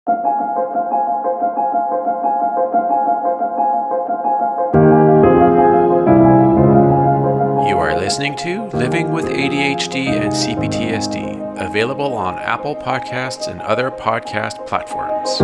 You are listening to Living with ADHD and CPTSD, available on Apple Podcasts and other podcast platforms.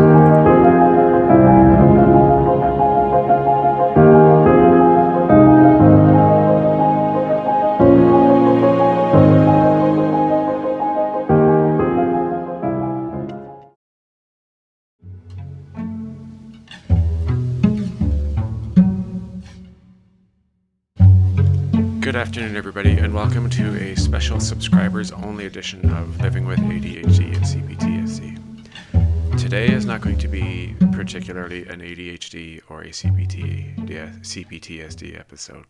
Good afternoon, everybody, and welcome to a special subscribers-only edition of Living with ADHD and CPTSD. Today is not going to be particularly an ADHD or a CPTSD episode.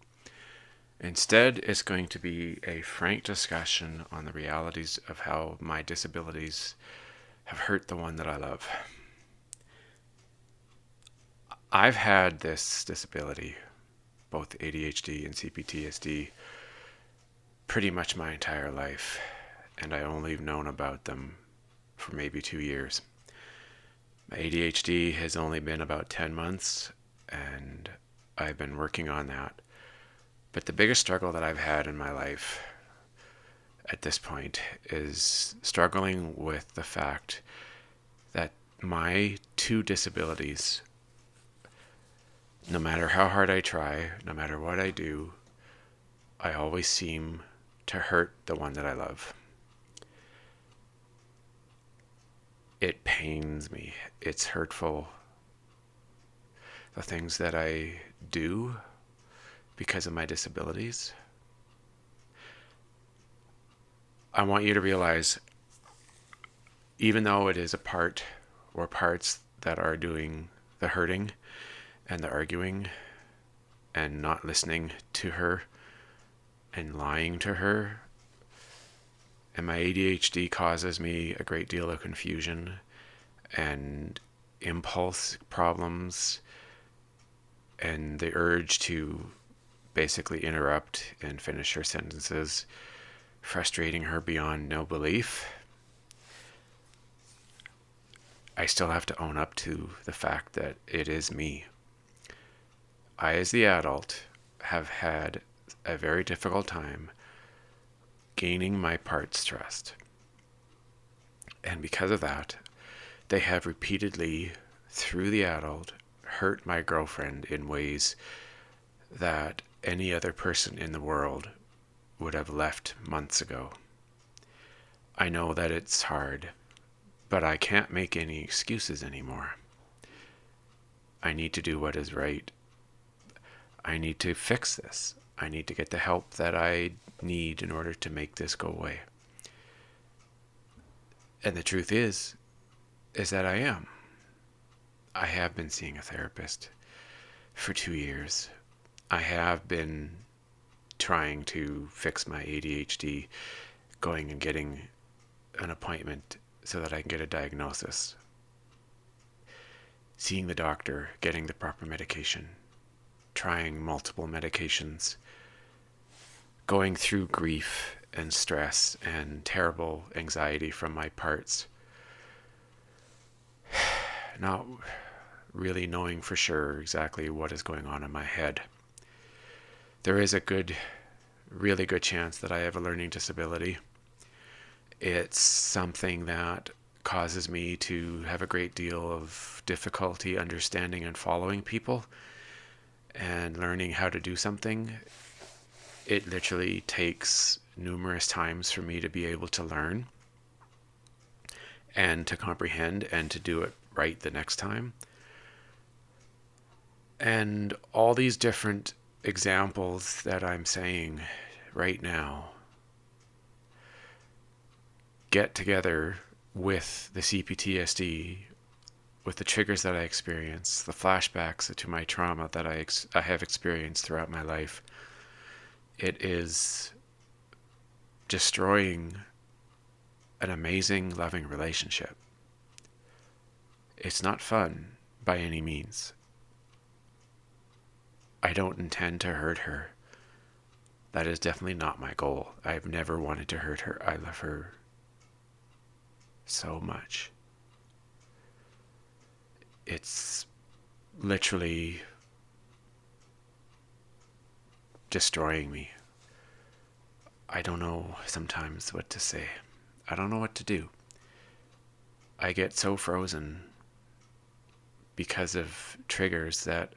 Instead, it's going to be a frank discussion on the realities of how my disabilities have hurt the one that I love. I've had this disability, both ADHD and CPTSD, pretty much my entire life, and I only have known about them for maybe 2 years. My ADHD has only been about 10 months, and I've been working on that. But the biggest struggle that I've had in my life at this point is struggling with the fact that my two disabilities, no matter how hard I try, no matter what I do, I always seem to hurt the one that I love. It pains me. It's hurtful. The things that I do because of my disabilities. I want you to realize, even though it is a part or parts that are doing the hurting and the arguing and not listening to her and lying to her, and my ADHD causes me a great deal of confusion and impulse problems and the urge to basically interrupt and finish her sentences, frustrating her beyond no belief. I still have to own up to the fact that it is me. I, as the adult, have had a very difficult time gaining my part's trust. And because of that, they have repeatedly, through the adult, hurt my girlfriend in ways that any other person in the world would have left months ago. I know that it's hard, but I can't make any excuses anymore. I need to do what is right. I need to fix this. I need to get the help that I need in order to make this go away. And the truth is that I am. I have been seeing a therapist for 2 years. I have been trying to fix my ADHD, going and getting an appointment so that I can get a diagnosis. Seeing the doctor, getting the proper medication, trying multiple medications, going through grief and stress and terrible anxiety from my parts, not really knowing for sure exactly what is going on in my head. There is a really good chance that I have a learning disability. It's something that causes me to have a great deal of difficulty understanding and following people and learning how to do something. It literally takes numerous times for me to be able to learn and to comprehend and to do it right the next time. And all these different examples that I'm saying right now get together with the CPTSD, with the triggers that I experience, the flashbacks to my trauma that I have experienced throughout my life. It is destroying an amazing, loving relationship. It's not fun by any means. I don't intend to hurt her. That is definitely not my goal. I've never wanted to hurt her. I love her so much. It's literally destroying me. I don't know sometimes what to say. I don't know what to do. I get so frozen because of triggers that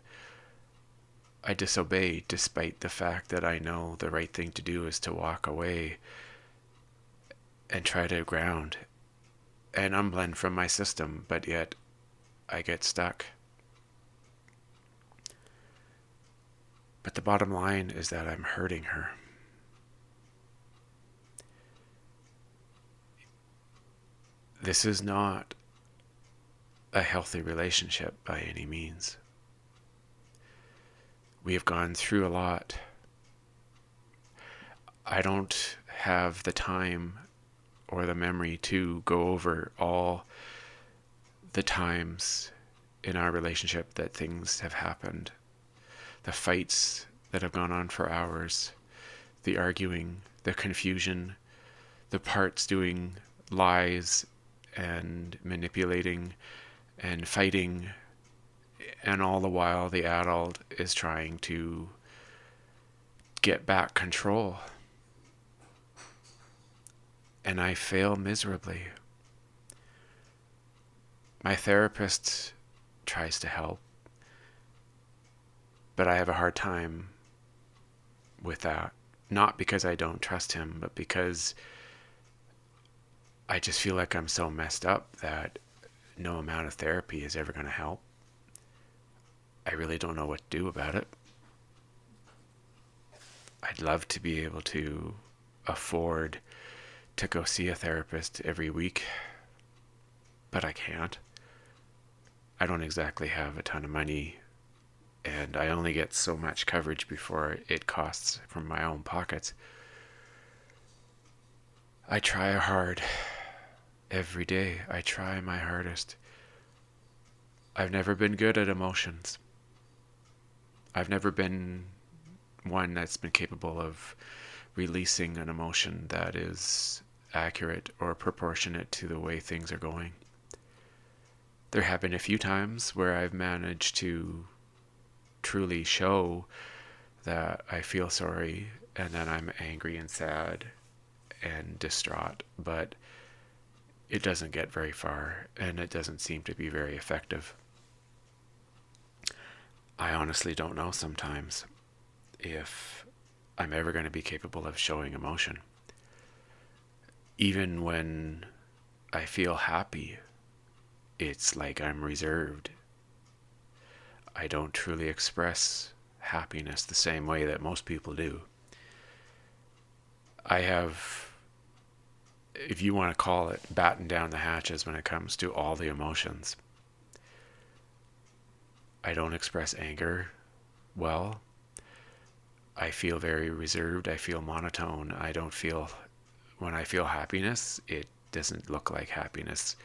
I disobey, despite the fact that I know the right thing to do is to walk away and try to ground and unblend from my system, but yet I get stuck. But the bottom line is that I'm hurting her. This is not a healthy relationship by any means. We have gone through a lot. I don't have the time or the memory to go over all the times in our relationship that things have happened. The fights that have gone on for hours, the arguing, the confusion, the parts doing lies and manipulating and fighting, and all the while the adult is trying to get back control. And I fail miserably. My therapist tries to help, but I have a hard time with that. Not because I don't trust him, but because I just feel like I'm so messed up that no amount of therapy is ever going to help. I really don't know what to do about it. I'd love to be able to afford to go see a therapist every week, but I can't. I don't exactly have a ton of money, and I only get so much coverage before it costs from my own pockets. I try hard every day. I try my hardest. I've never been good at emotions. I've never been one that's been capable of releasing an emotion that is accurate or proportionate to the way things are going. There have been a few times where I've managed to truly show that I feel sorry and then I'm angry and sad and distraught, but it doesn't get very far and it doesn't seem to be very effective. I honestly don't know sometimes if I'm ever going to be capable of showing emotion. Even when I feel happy, it's like I'm reserved. I don't truly express happiness the same way that most people do. I have, if you want to call it, batten down the hatches when it comes to all the emotions. I don't express anger well. I feel very reserved. I feel monotone. When I feel happiness, it doesn't look like happiness,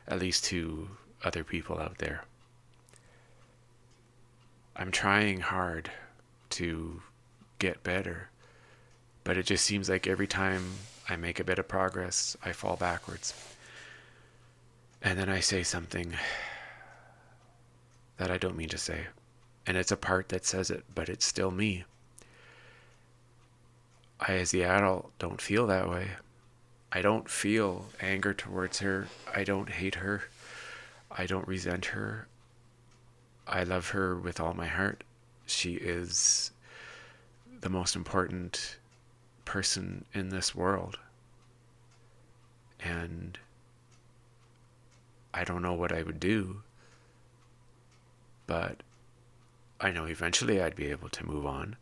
at least to other people out there. I'm trying hard to get better, but it just seems like every time I make a bit of progress, I fall backwards. And then I say something that I don't mean to say. And it's a part that says it, but it's still me. I, as the adult, don't feel that way. I don't feel anger towards her. I don't hate her. I don't resent her. I love her with all my heart. She is the most important person in this world. And I don't know what I would do, but I know eventually I'd be able to move on.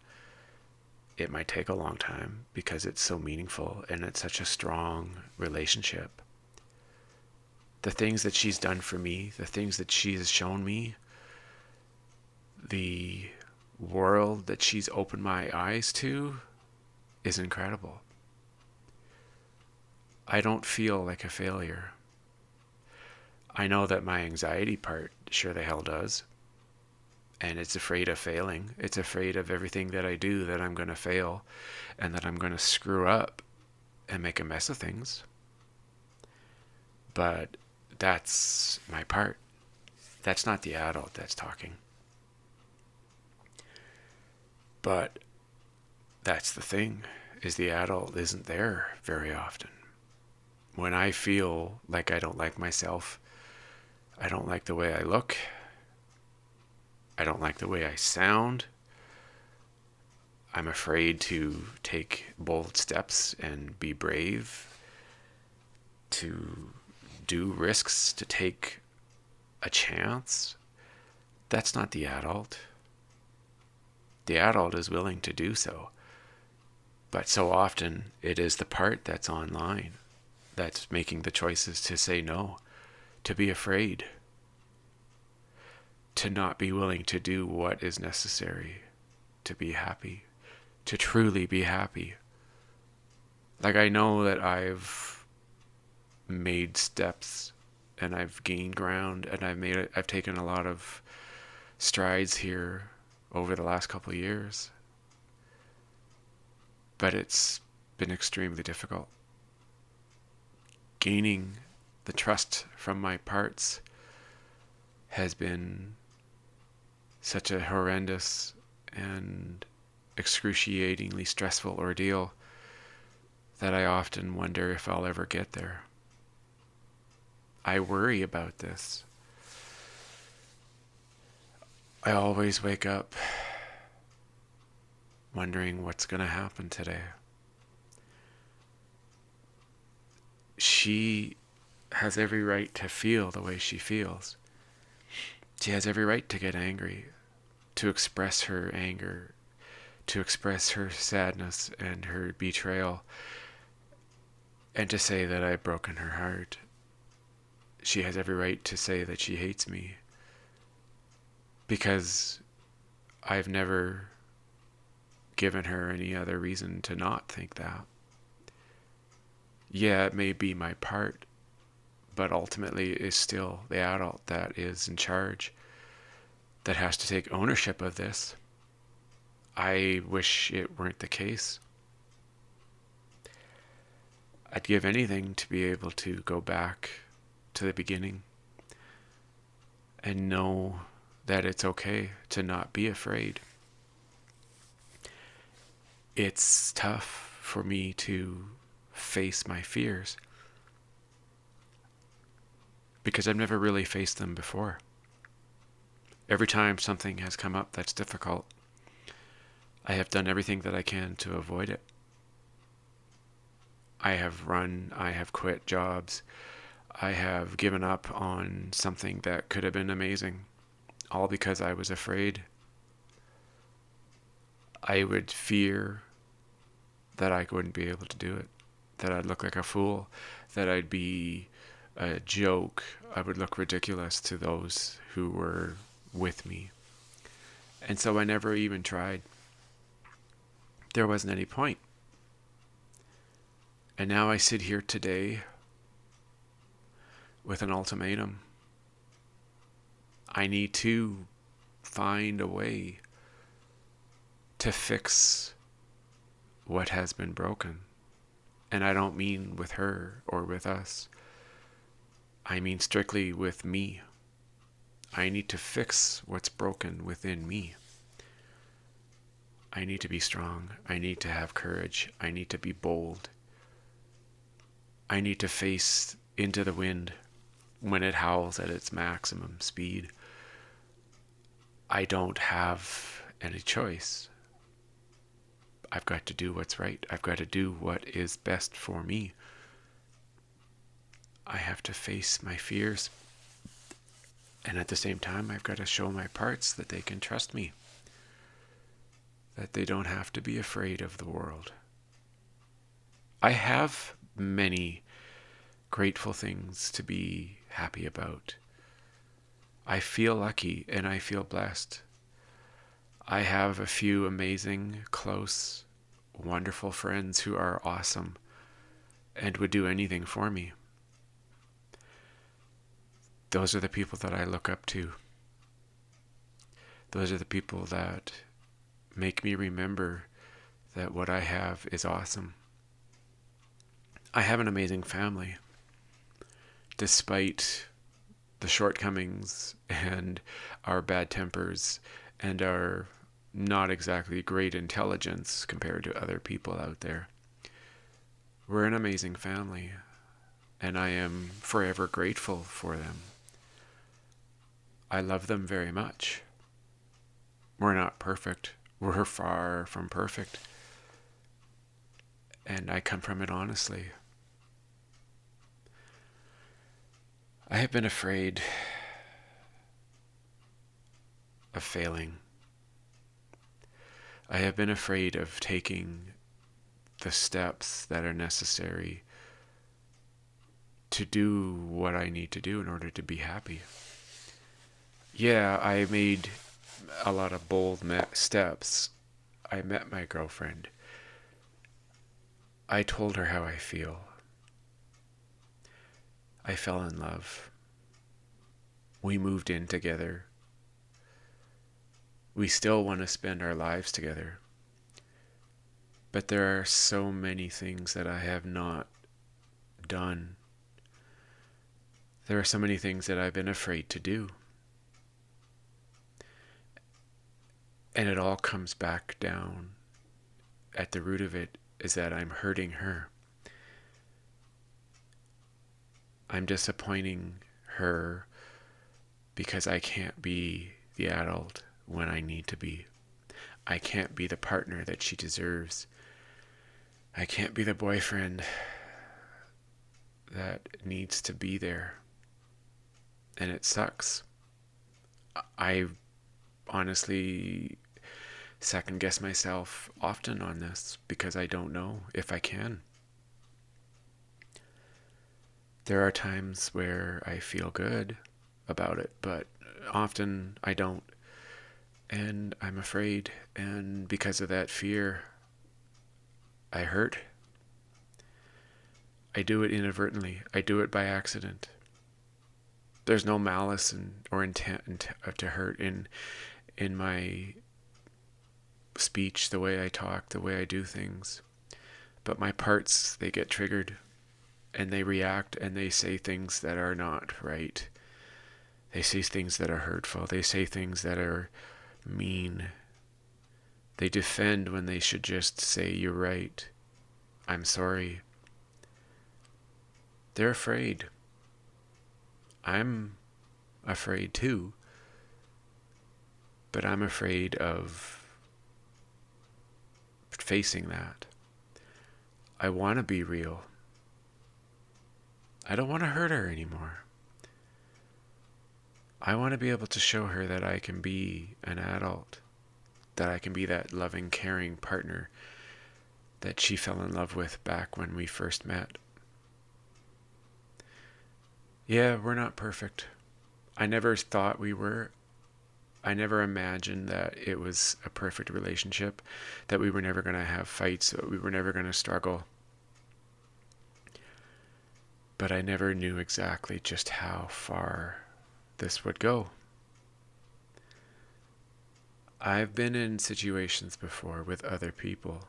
It might take a long time because it's so meaningful and it's such a strong relationship. The things that she's done for me, the things that she has shown me, the world that she's opened my eyes to is incredible. I don't feel like a failure. I know that my anxiety part sure the hell does. And it's afraid of failing. It's afraid of everything that I do that I'm going to fail and that I'm going to screw up and make a mess of things. But that's my part. That's not the adult that's talking. But that's the thing, is the adult isn't there very often. When I feel like I don't like myself, I don't like the way I look, I don't like the way I sound, I'm afraid to take bold steps and be brave, to do risks, to take a chance. That's not the adult. The adult is willing to do so. But so often it is the part that's online that's making the choices to say no, to be afraid, to not be willing to do what is necessary to be happy, to truly be happy. Like, I know that I've made steps and I've gained ground and I've taken a lot of strides here over the last couple of years. But it's been extremely difficult. Gaining the trust from my parts has been such a horrendous and excruciatingly stressful ordeal that I often wonder if I'll ever get there. I worry about this. I always wake up wondering what's going to happen today. She has every right to feel the way she feels. She has every right to get angry, to express her anger, to express her sadness and her betrayal, and to say that I've broken her heart. She has every right to say that she hates me, because I've never given her any other reason to not think that. Yeah, it may be my part, but ultimately it's still the adult that is in charge, that has to take ownership of this. I wish it weren't the case. I'd give anything to be able to go back to the beginning and know that it's okay to not be afraid. It's tough for me to face my fears because I've never really faced them before. Every time something has come up that's difficult, I have done everything that I can to avoid it. I have quit jobs, I have given up on something that could have been amazing, all because I was afraid. I would fear that I wouldn't be able to do it, that I'd look like a fool, that I'd be a joke, I would look ridiculous to those who were with me. And so I never even tried. There wasn't any point. And now I sit here today with an ultimatum. I need to find a way to fix what has been broken. And I don't mean with her or with us. I mean strictly with me. I need to fix what's broken within me. I need to be strong. I need to have courage. I need to be bold. I need to face into the wind when it howls at its maximum speed. I don't have any choice. I've got to do what's right. I've got to do what is best for me. I have to face my fears. And at the same time, I've got to show my parts that they can trust me, that they don't have to be afraid of the world. I have many grateful things to be happy about. I feel lucky and I feel blessed. I have a few amazing, close, wonderful friends who are awesome and would do anything for me. Those are the people that I look up to. Those are the people that make me remember that what I have is awesome. I have an amazing family. Despite the shortcomings and our bad tempers and our not exactly great intelligence compared to other people out there. We're an amazing family, and I am forever grateful for them. I love them very much. We're not perfect. We're far from perfect. And I come from it honestly. I have been afraid of failing. I have been afraid of taking the steps that are necessary to do what I need to do in order to be happy. Yeah, I made a lot of bold steps. I met my girlfriend. I told her how I feel. I fell in love. We moved in together. We still want to spend our lives together. But there are so many things that I have not done. There are so many things that I've been afraid to do. And it all comes back down. At the root of it is that I'm hurting her. I'm disappointing her because I can't be the adult when I need to be. I can't be the partner that she deserves. I can't be the boyfriend that needs to be there. And it sucks. I honestly second guess myself often on this because I don't know if I can. There are times where I feel good about it, but often I don't. And I'm afraid. And because of that fear, I hurt. I do it inadvertently. I do it by accident. There's no malice or intent to hurt in my speech, the way I talk, the way I do things. But my parts, they get triggered and they react and they say things that are not right. They say things that are hurtful. They say things that are mean. They defend when they should just say, "You're right. I'm sorry." They're afraid. I'm afraid too. But I'm afraid of facing that. I want to be real. I don't want to hurt her anymore. I want to be able to show her that I can be an adult, that I can be that loving, caring partner that she fell in love with back when we first met. Yeah, we're not perfect. I never thought we were. I never imagined that it was a perfect relationship, that we were never going to have fights, that we were never going to struggle. But I never knew exactly just how far this would go. I've been in situations before with other people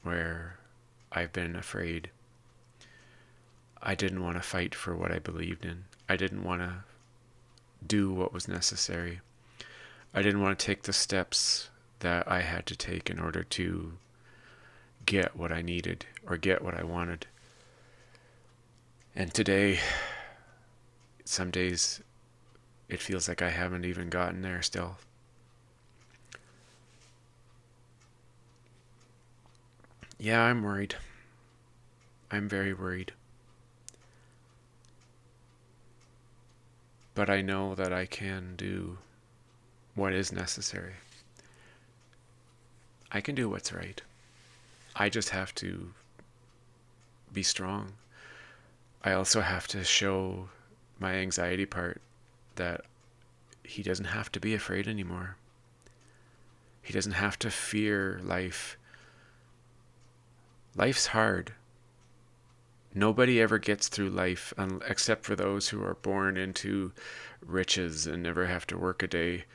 where I've been afraid. I didn't want to fight for what I believed in. I didn't want to do what was necessary. I didn't want to take the steps that I had to take in order to get what I needed or get what I wanted. And today, some days, it feels like I haven't even gotten there still. Yeah, I'm worried. I'm very worried. But I know that I can do what is necessary. I can do what's right. I just have to be strong. I also have to show my anxiety part that he doesn't have to be afraid anymore. He doesn't have to fear life. Life's hard. Nobody ever gets through life except for those who are born into riches and never have to work a day.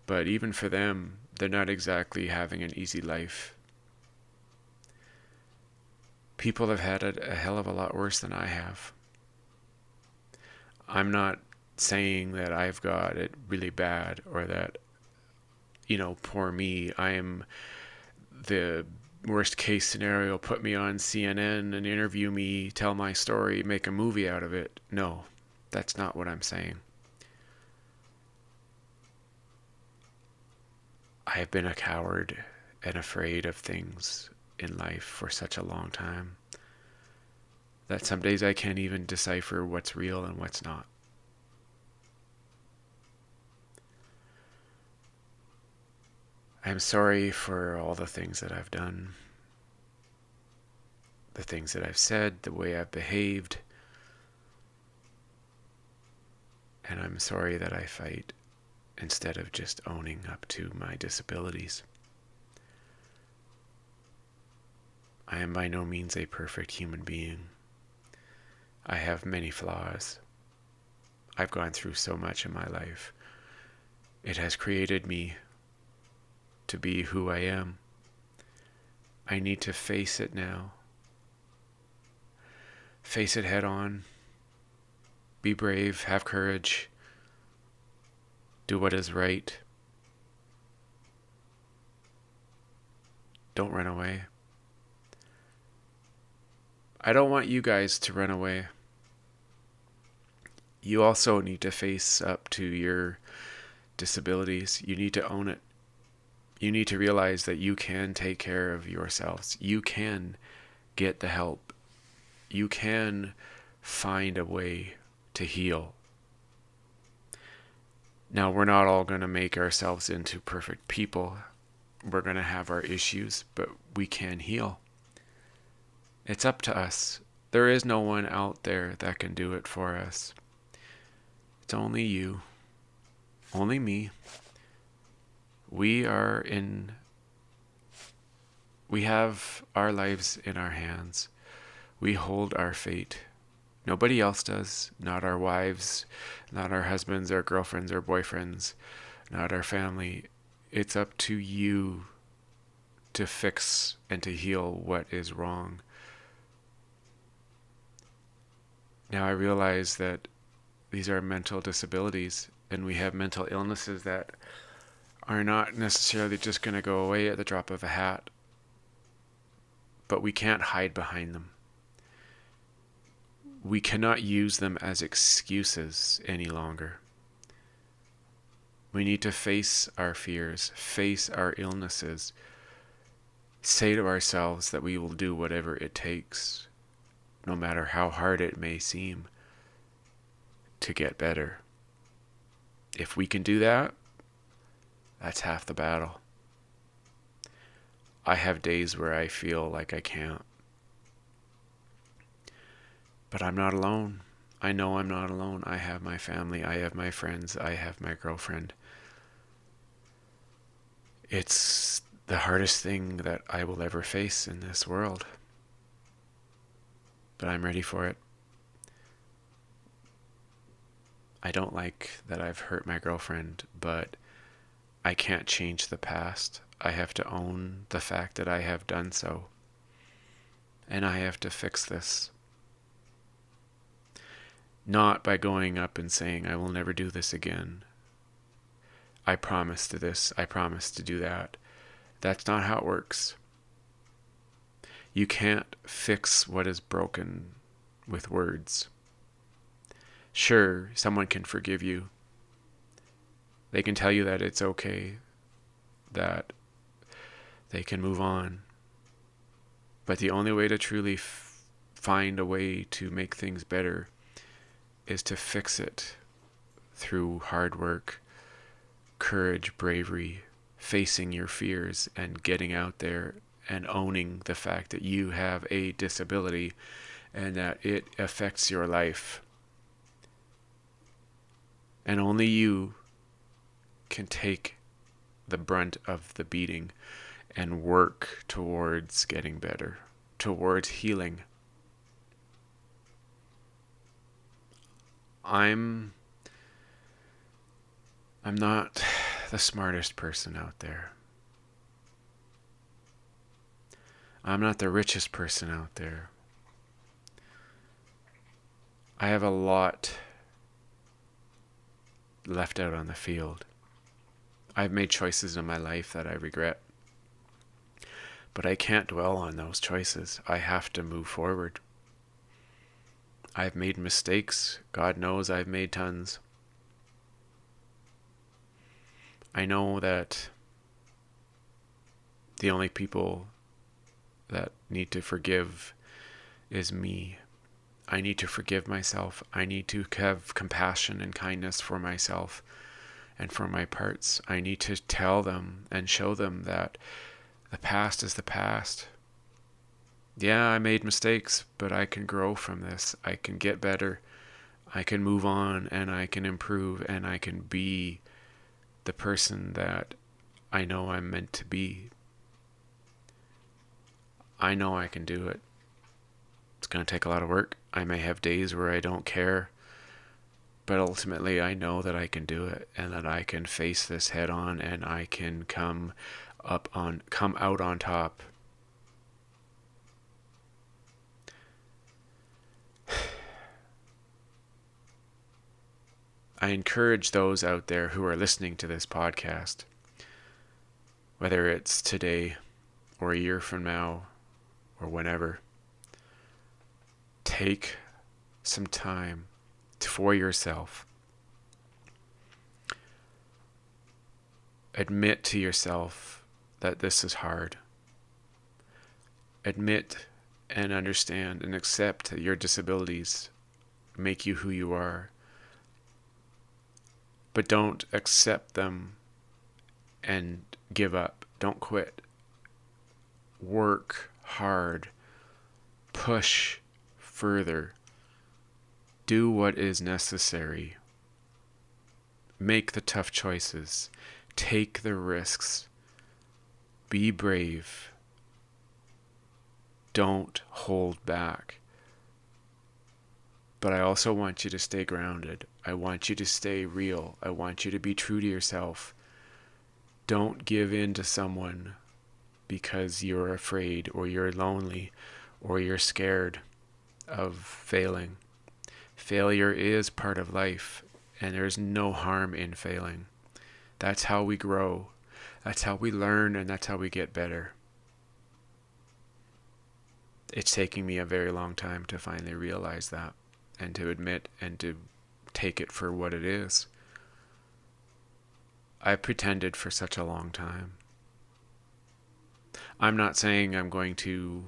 But even for them, they're not exactly having an easy life. People have had it a hell of a lot worse than I have. I'm not saying that I've got it really bad or that, poor me. I am the worst case scenario. Put me on CNN and interview me, tell my story, make a movie out of it. No, that's not what I'm saying. I have been a coward and afraid of things in life for such a long time that some days I can't even decipher what's real and what's not. I'm sorry for all the things that I've done, the things that I've said, the way I've behaved, and I'm sorry that I fight instead of just owning up to my disabilities. I am by no means a perfect human being. I have many flaws. I've gone through so much in my life. It has created me to be who I am. I need to face it now. Face it head on. Be brave, have courage, do what is right. Don't run away. I don't want you guys to run away. You also need to face up to your disabilities. You need to own it. You need to realize that you can take care of yourselves. You can get the help. You can find a way to heal. Now, we're not all going to make ourselves into perfect people. We're going to have our issues, but we can heal. It's up to us. There is no one out there that can do it for us. It's only you, only me. We have our lives in our hands. We hold our fate. Nobody else does. Not our wives, not our husbands, our girlfriends, our boyfriends, not our family. It's up to you to fix and to heal what is wrong. Now I realize that these are mental disabilities, and we have mental illnesses that are not necessarily just going to go away at the drop of a hat, but we can't hide behind them. We cannot use them as excuses any longer. We need to face our fears, face our illnesses, say to ourselves that we will do whatever it takes, no matter how hard it may seem, to get better. If we can do that, that's half the battle. I have days where I feel like I can't. But I'm not alone. I know I'm not alone. I have my family. I have my friends. I have my girlfriend. It's the hardest thing that I will ever face in this world. But I'm ready for it. I don't like that I've hurt my girlfriend, but I can't change the past. I have to own the fact that I have done so. And I have to fix this. Not by going up and saying, I will never do this again. I promise to this. I promise to do that. That's not how it works. You can't fix what is broken with words. Sure, someone can forgive you. They can tell you that it's okay, that they can move on. But the only way to truly find a way to make things better is to fix it through hard work, courage, bravery, facing your fears, and getting out there and owning the fact that you have a disability and that it affects your life. And only you can take the brunt of the beating and work towards getting better, towards healing. I'm not the smartest person out there. I'm not the richest person out there. I have a lot left out on the field. I've made choices in my life that I regret, but I can't dwell on those choices. I have to move forward. I've made mistakes. God knows I've made tons. I know that the only people that need to forgive is me. I need to forgive myself. I need to have compassion and kindness for myself and for my parts. I need to tell them and show them that the past is the past. Yeah, I made mistakes, but I can grow from this. I can get better. I can move on, and I can improve, and I can be the person that I know I'm meant to be. I know I can do it. It's going to take a lot of work. I may have days where I don't care, but ultimately I know that I can do it, and that I can face this head on, and I can come out on top. I encourage those out there who are listening to this podcast, whether it's today or a year from now or whenever, take some time for yourself. Admit to yourself that this is hard. Admit and understand and accept that your disabilities make you who you are. But don't accept them and give up. Don't quit. Work hard. Push further. Do what is necessary. Make the tough choices. Take the risks. Be brave. Don't hold back. But I also want you to stay grounded. I want you to stay real. I want you to be true to yourself. Don't give in to someone because you're afraid or you're lonely or you're scared of failing. Failure is part of life, and there's no harm in failing. That's how we grow. That's how we learn, and that's how we get better. It's taking me a very long time to finally realize that, and to admit and to take it for what it is. I pretended for such a long time. I'm not saying I'm going to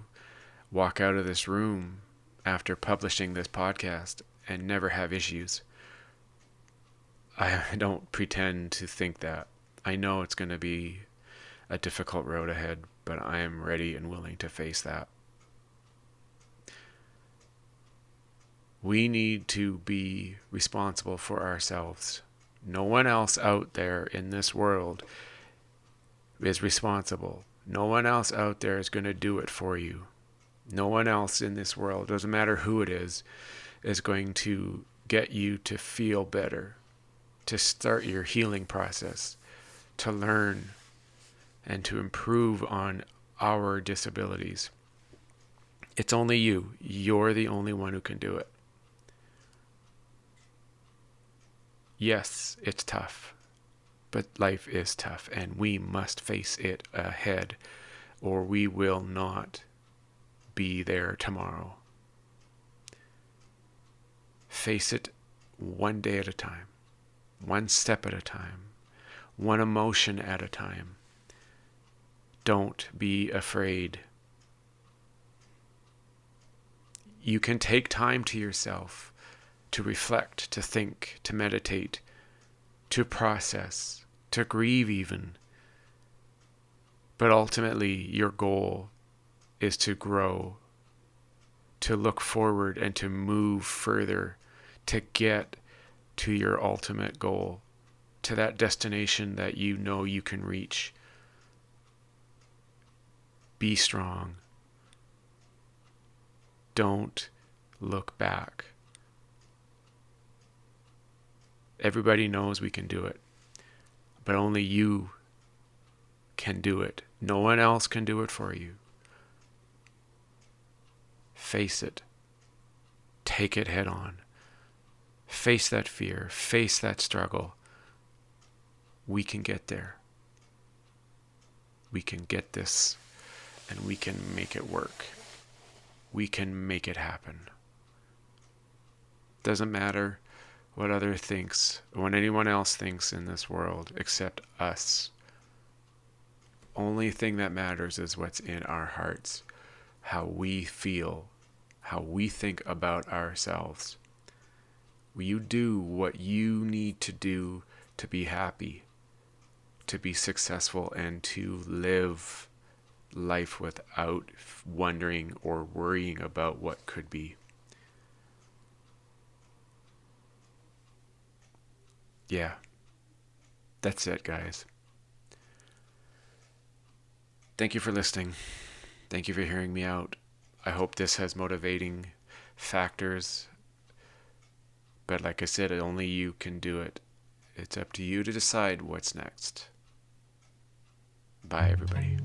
walk out of this room after publishing this podcast and never have issues. I don't pretend to think that. I know it's going to be a difficult road ahead, but I am ready and willing to face that. We need to be responsible for ourselves. No one else out there in this world is responsible. No one else out there is going to do it for you. No one else in this world, doesn't matter who it is going to get you to feel better, to start your healing process, to learn and to improve on our disabilities. It's only you. You're the only one who can do it. Yes, it's tough, but life is tough, and we must face it ahead, or we will not be there tomorrow. Face it one day at a time, one step at a time, one emotion at a time. Don't be afraid. You can take time to yourself to reflect, to think, to meditate, to process, to grieve even. But ultimately, your goal is to grow, to look forward and to move further, to get to your ultimate goal, to that destination that you know you can reach. Be strong. Don't look back. Everybody knows we can do it, but only you can do it. No one else can do it for you. Face it. Take it head on. Face that fear. Face that struggle. We can get there. We can get this, and we can make it work. We can make it happen. Doesn't matter what anyone else thinks in this world except us. Only thing that matters is what's in our hearts, how we feel, how we think about ourselves. You do what you need to do to be happy, to be successful, and to live life without wondering or worrying about what could be. Yeah, that's it, guys. Thank you for listening. Thank you for hearing me out. I hope this has motivating factors. But like I said, only you can do it. It's up to you to decide what's next. Bye, everybody.